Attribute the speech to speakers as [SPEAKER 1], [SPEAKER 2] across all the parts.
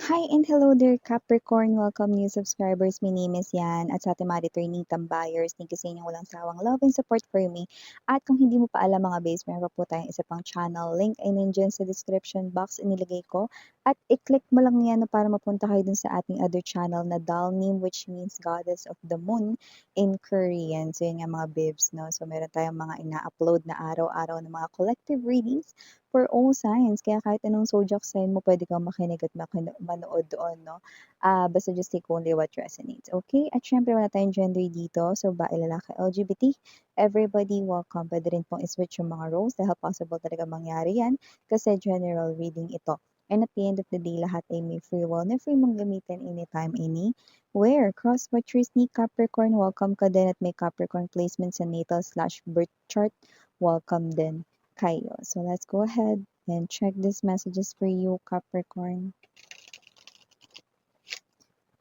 [SPEAKER 1] Hi and hello there, Capricorn. Welcome new subscribers. My name is Yan at sa ating mga returning tambayers, thank you sa inyong walang sawang love and support for me. At kung hindi mo pa alam mga babes, meron pa po tayong isa pang channel. Link ay nandiyan sa description box inilagay ko. At i-click mo lang yan para mapunta kayo dun sa ating other channel na Dalnim, which means Goddess of the Moon in Korean. So yun nga mga babes, no? So meron tayong mga ina-upload na araw-araw ng mga collective readings for all signs. Kaya kahit anong zodiac sign mo, pwede kang makinig at manood doon, no? Basta just take only what resonates, okay? At syempre, wala tayong gender dito. So, bae, lalaki, LGBT, everybody welcome. Pwede rin pong iswitch yung mga roles dahil possible talaga mangyari yan kasi general reading ito. And at the end of the day, lahat ay may free will na free mong gamitin anytime, anywhere. Cross what your sneak Capricorn, welcome ka din at may Capricorn placement sa natal/birth chart. Welcome din kayo. So let's go ahead and check these messages for you, Capricorn.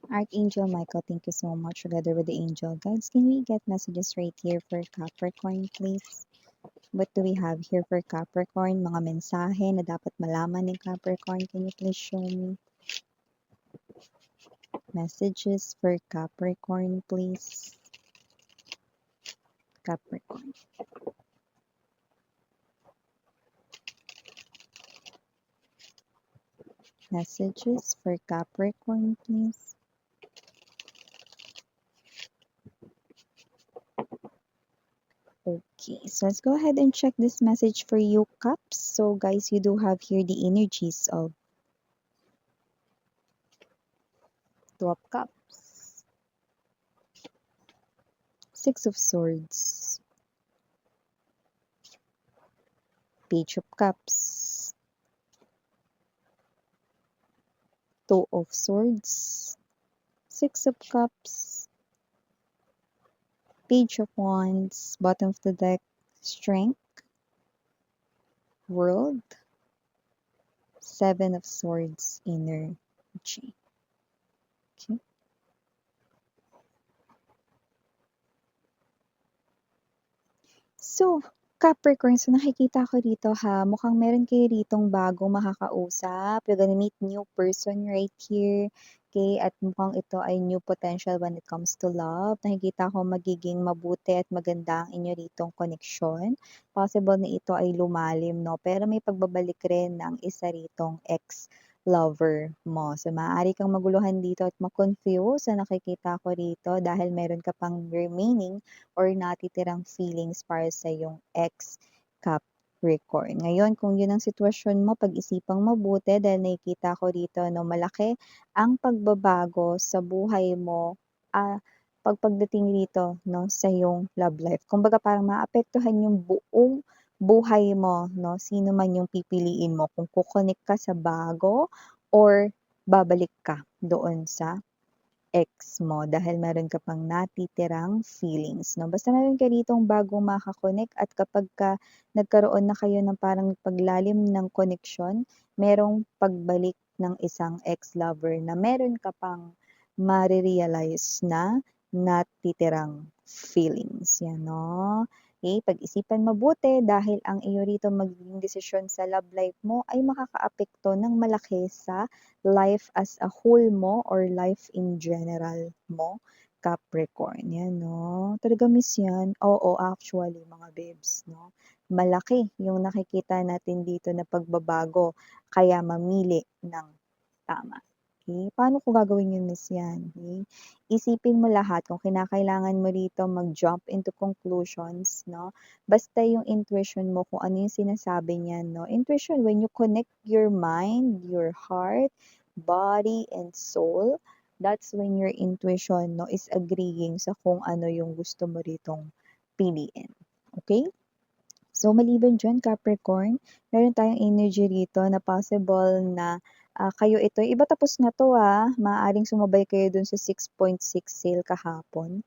[SPEAKER 1] Archangel Michael, thank you so much. Together with the angel guides, can we get messages right here for Capricorn, please? What do we have here for Capricorn? Mga mensahe na dapat malaman ni Capricorn. Can you please show me? Messages for Capricorn, please. Capricorn. Messages for Capricorn, please. Okay, so let's go ahead and check this message for you, Cups. So guys, you do have here the energies of Two of Cups, Six of Swords, Page of Cups, Two of Swords, Six of Cups, Page of Wands, bottom of the deck, Strength, World, Seven of Swords, Energy. Okay. So, Capricorn, so nakikita ko dito ha, mukhang meron kayo ditong bagong makakausap. You're gonna meet new person right here. Okay, at mukhang ito ay new potential when it comes to love. Nakikita ko magiging mabuti at maganda ang inyo ditong connection. Possible na ito ay lumalim, no? Pero may pagbabalik rin ng isa ritong ex-lover mo. So, maaari kang maguluhan dito at ma-confuse na nakikita ko rito dahil meron ka pang remaining or natitirang feelings para sa iyong ex-Capricorn. Ngayon, kung yun ang sitwasyon mo, pag-isipang mabuti dahil nakikita ko dito no, malaki ang pagbabago sa buhay mo pagdating dito no, sa iyong love life. Kumbaga parang maapektuhan yung buong buhay mo, no? Sino man yung pipiliin mo, kung kukonek ka sa bago or babalik ka doon sa ex mo dahil meron ka pang natitirang feelings, no? Basta meron ka ditong bagong maka-connect at kapagka nagkaroon na kayo ng parang paglalim ng connection, merong pagbalik ng isang ex-lover na meron ka pang mare-realize na natitirang feelings. Yan, no? Okay, pag-isipan mabuti dahil ang iyo rito magiging desisyon sa love life mo ay makakaapekto ng malaki sa life as a whole mo or life in general mo, Capricorn. Yan, no? Talaga miss yan. Oo, actually, mga babes, no? Malaki yung nakikita natin dito na pagbabago, kaya mamili ng tama. Okay? Paano ko gagawin yun, miss yan? Okay? Isipin mo lahat kung kinakailangan mo rito mag-jump into conclusions, no? Basta yung intuition mo kung ano yung sinasabi niyan, no? Intuition, when you connect your mind, your heart, body, and soul, that's when your intuition, no, is agreeing sa kung ano yung gusto mo ritong piliin. Okay? So, maliban dyan, Capricorn, meron tayong energy rito na possible na kayo ito, iba tapos na to maaaring sumabay kayo dun sa 6.6 sale kahapon.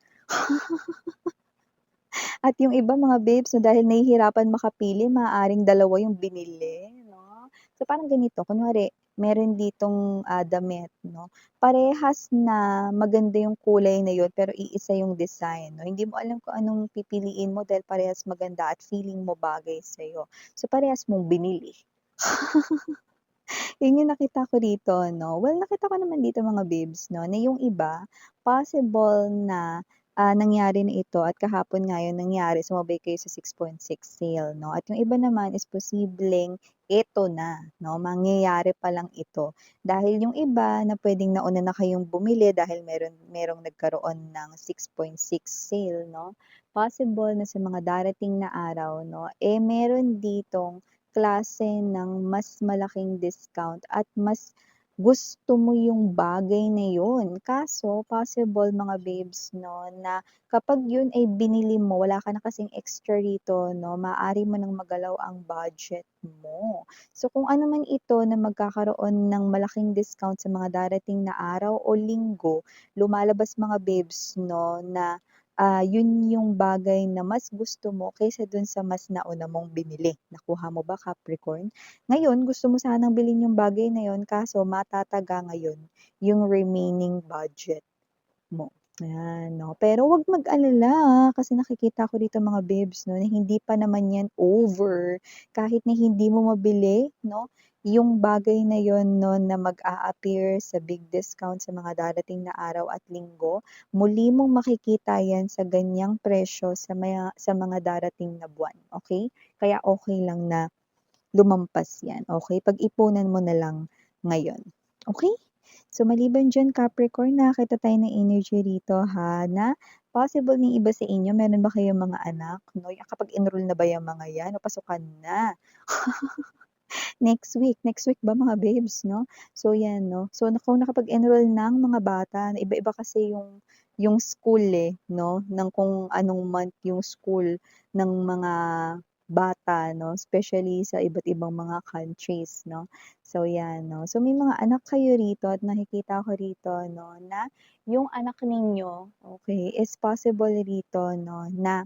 [SPEAKER 1] At yung iba mga babes, no, dahil nahihirapan makapili, maaaring dalawa yung binili, no? So, parang ganito, kunwari, meron ditong damit, no? Parehas na maganda yung kulay na yun, pero iisa yung design, no? Hindi mo alam kung anong pipiliin mo dahil parehas maganda at feeling mo bagay sa'yo. So, parehas mong binili. Yun yung nakita ko dito 'no. Well, nakita ko naman dito mga babes 'no, na yung iba possible na, nangyari na ito at kahapon nga yun nangyari sumabay kayo sa 6.6 sale 'no. At yung iba naman is posibleng eto na 'no, mangyayari pa lang ito. Dahil yung iba na puwedeng nauna na kayong bumili dahil merong nagkaroon ng 6.6 sale 'no, possible na sa mga darating na araw 'no, meron ditong klase ng mas malaking discount at mas gusto mo yung bagay na yun. Kaso possible mga babes 'no, na kapag yun ay binili mo wala ka na kasing extra rito 'no, maaari mo ng magalaw ang budget mo. So kung ano man ito na magkakaroon ng malaking discount sa mga darating na araw o linggo, lumalabas mga babes 'no, na yun yung bagay na mas gusto mo kaysa dun sa mas nauna mong binili. Nakuha mo ba, Capricorn? Ngayon, gusto mo sanang bilhin yung bagay na yun kaso matataga ngayon yung remaining budget mo. Ayan, 'no. Pero 'wag mag-alala kasi nakikita ko dito mga babes 'no, na hindi pa naman 'yan over. Kahit na hindi mo mabili 'no, yung bagay na yon 'no, na mag-a-appear sa big discount sa mga darating na araw at linggo, muli mong makikita 'yan sa ganyang presyo sa mga darating na buwan, okey? Kaya okey lang na lumampas 'yan, okey? Pag-ipunan mo na lang ngayon, okey? So, maliban diyan Capricorn nakakita tayo ng energy rito ha, na possible yung iba sa inyo meron ba kayong mga anak 'no, kapag enroll na ba yang mga 'yan o pasukan na? Next week ba mga babes 'no? So 'yan 'no, so kung nakapag-enroll ng mga bata na iba-iba kasi yung school, no, ng kung anong month yung school ng mga bata 'no, especially sa iba't ibang mga countries 'no. So 'yan 'no, so may mga anak kayo rito at nakikita ko rito 'no, na yung anak ninyo, okay is possible rito 'no, na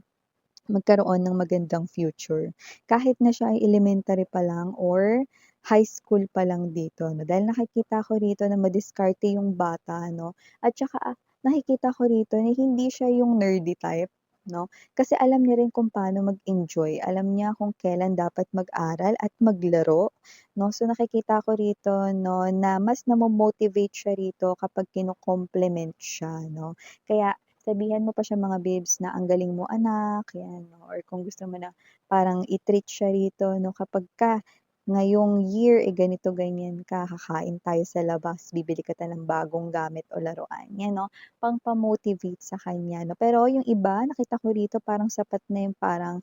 [SPEAKER 1] magkaroon ng magandang future. Kahit na siya ay elementary pa lang or high school pa lang dito 'no, dahil nakikita ko rito na madiskarte yung bata 'no, at saka nakikita ko rito na hindi siya yung nerdy type 'no, kasi alam niya rin kung paano mag-enjoy, alam niya kung kailan dapat mag-aral at maglaro 'no. So nakikita ko rito 'no, na mas namo-motivate siya rito kapag kino-compliment siya 'no. Kaya sabihan mo pa siya mga babes na, "Ang galing mo anak," 'yan 'no, or kung gusto mo na parang i-treat siya rito 'no, "Kapagka ngayong year, ganito ganyan ka, kakain tayo sa labas, bibili kita ng bagong gamit o laruan." 'Yan 'no, pang-pa-motivate sa kanya 'no. Pero yung iba nakita ko rito parang sapat na yung parang,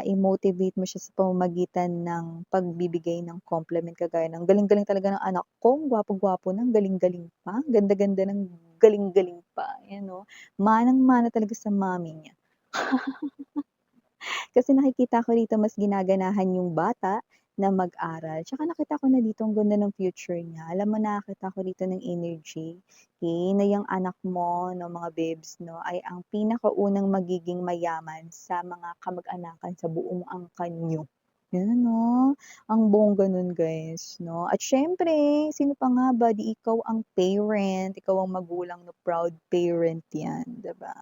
[SPEAKER 1] i-motivate mo siya sa pamamagitan ng pagbibigay ng compliment kagaya ng, "Galing-galing talaga ng anak ko, ang gwapo-gwapo na, ang galing-galing pa, ang ganda-ganda ng galing-galing pa." 'Yan 'no. Manang-mana talaga sa mommy niya. Kasi nakikita ko rito mas ginaganahan yung bata na mag-aral. Tsaka nakita ko na dito ang ganda ng future niya. Alam mo nakakita ko dito ng energy, na yung anak mo 'no, mga babes 'no, ay ang pinakaunang magiging mayaman sa mga kamag-anakan sa buong angkan niyo. 'Yan 'no, ang bongga nun guys 'no. At siyempre sino pa nga ba, 'di ikaw ang parent, ikaw ang magulang 'no, proud parent 'yan, 'di ba?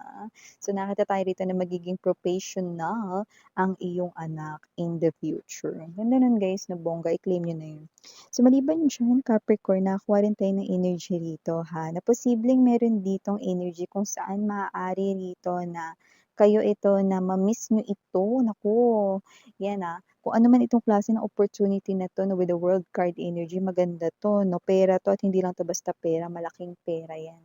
[SPEAKER 1] So nakita tayo dito na magiging professional ang iyong anak in the future. Ganda nun guys na bongga, i-claim niyo na yun. So maliban diyan Capricorn, nakakuha rin tayo ng energy rito ha, na posibleng meron ditong energy kung saan maaari rito na kayo ito na ma-miss niyo ito, naku, yan kung ano man itong klase ng opportunity na 'to 'no, with the World card energy maganda 'to 'no, pera 'to at hindi lang 'to basta pera, malaking pera 'yan.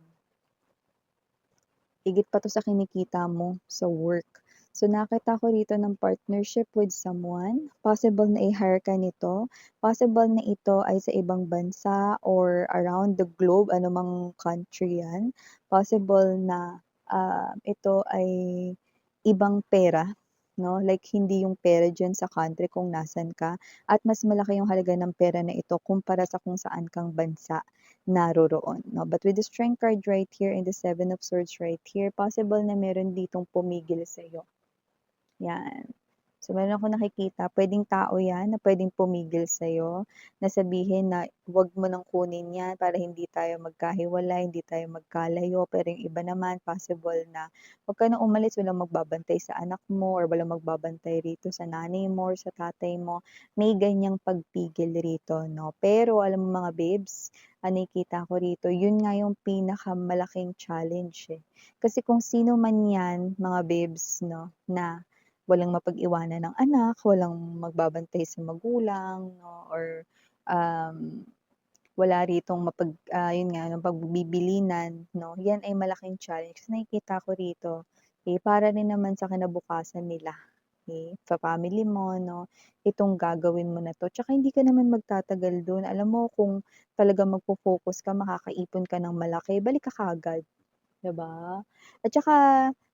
[SPEAKER 1] Higit pa 'to sa kinikita mo sa work. So nakita ko rito ng partnership with someone, possible na i-hire ka nito, possible na ito ay sa ibang bansa or around the globe, anumang country 'yan. Possible na, ito ay ibang pera 'no, like hindi yung pera diyan sa country kung nasaan ka at mas malaki yung halaga ng pera na ito kumpara sa kung saan kang bansa naroroon 'no. But with the strength card right here and the 7 of swords right here, possible na meron ditong pumigil sa'yo, 'yan. So, meron akong nakikita, puwedeng tao 'yan na puwedeng pumigil sa'yo, na sabihin na, "Wag mo nang kunin 'yan para hindi tayo magkahiwalay, hindi tayo magkalayo." Pero yung iba naman possible na, "Wag ka na umalis, walang magbabantay sa anak mo or walang magbabantay rito sa nanay mo or sa tatay mo." May ganiyang pagpigil rito 'no. Pero alam mo mga babes, ang nakikita ko rito, yun nga yung pinakamalaking challenge, eh. Kasi kung sino man 'yan mga babes 'no, na walang mapag-iwanan ng anak, walang magbabantay sa magulang 'no, or, um, wala ritong yun nga yung pagbibilinan 'no, yan ay malaking challenge. Kasi nakikita ko rito, eh, para rin naman sa kinabukasan nila, eh, sa family mo 'no, itong gagawin mo na 'to. Tsaka hindi ka naman magtatagal dun. Alam mo kung talagang magfo-focus ka, makakaipon ka ng malaki, balik ka kaagad. 'Di ba? At saka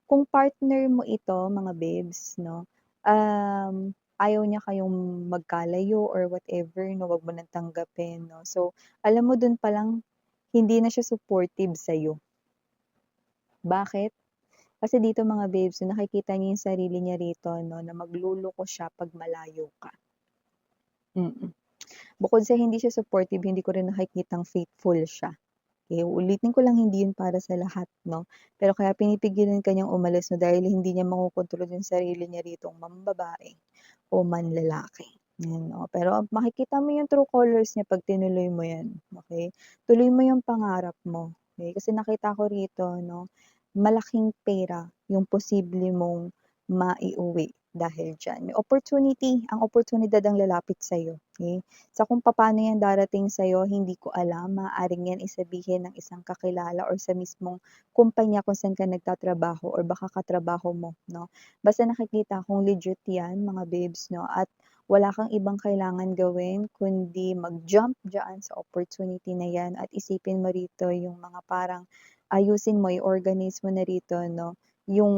[SPEAKER 1] kung partner mo ito mga babes 'no, ayaw niya kayong magkalayo or whatever 'no, wag mo ng tanggapin 'no. So, alam mo dun palang hindi na siya supportive sa'yo. Bakit? Kasi dito mga babes, so nakikita niya yung sarili niya rito 'no, na magluloko siya 'pag malayo ka. Mm. Bukod sa hindi siya supportive, hindi ko rin nakikitang faithful siya. Eh, uulitin ko lang hindi yun para sa lahat 'no, pero kaya pinipigilan ka niyang umalis 'no dahil hindi niya makokontrol yung sarili niya ritong mambabae o manlalaki, yan 'no. Pero makikita mo yung true colors niya 'pag tinuloy mo yan, okey? Tuloy mo yung pangarap mo, okey? Kasi nakita ko rito 'no, malaking pera yung posible mong maiuwi dahil diyan. May opportunity, ang oportunidad ang lalapit sa'yo, okey? Sa kung papaano yan darating sa'yo hindi ko alam, maaaring yan ay sabihin ng isang kakilala or sa mismong kumpanya kung saan ka nagtatrabaho or baka katrabaho mo 'no. Basta nakikita kong legit yan mga babes 'no at wala kang ibang kailangan gawin kundi mag-jump diyaan sa opportunity na yan at isipin mo rito yung mga parang ayusin mo, i-organize mo na rito 'no, yung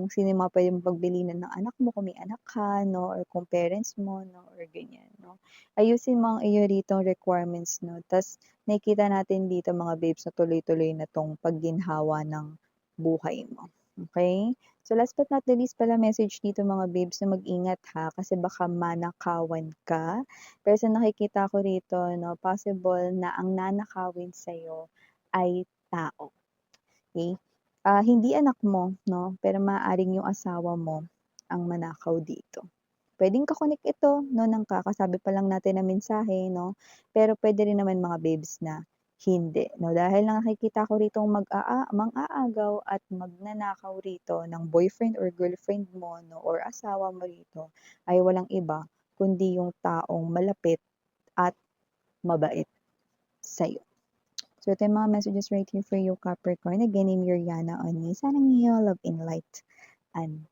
[SPEAKER 1] sino yung mga puwede mong pagbilinan ng anak mo kung may anak ka 'no or kung parents mo 'no or ganyan 'no. Ayusin mo ang iyo ritong requirements 'no, ta's nakikita natin dito mga babes na tuloy-tuloy na 'tong pagginhawa ng buhay mo, okey? So last but not the least pala message dito mga babes na mag-ingat ha, kasi baka manakawan ka. Kasi nakikita ko rito 'no, possible na ang nanakawin sa'yo ay tao, okey? Hindi anak mo 'no, pero maaaring yung asawa mo ang manakaw dito. Puwedeng ka-connect ito 'no, ng kakasabi pa lang natin na mensahe 'no, pero puwede rin naman mga babes na hindi 'no, dahil nakikita ko ritong mang-aagaw at magnanakaw rito ng boyfriend or girlfriend mo 'no, or asawa mo rito ay walang iba kundi yung taong malapit at mabait sa'yo. So ito yung mga messages right here for you Capricorn. Again, name your Yana on me. Sana ngayong love and light and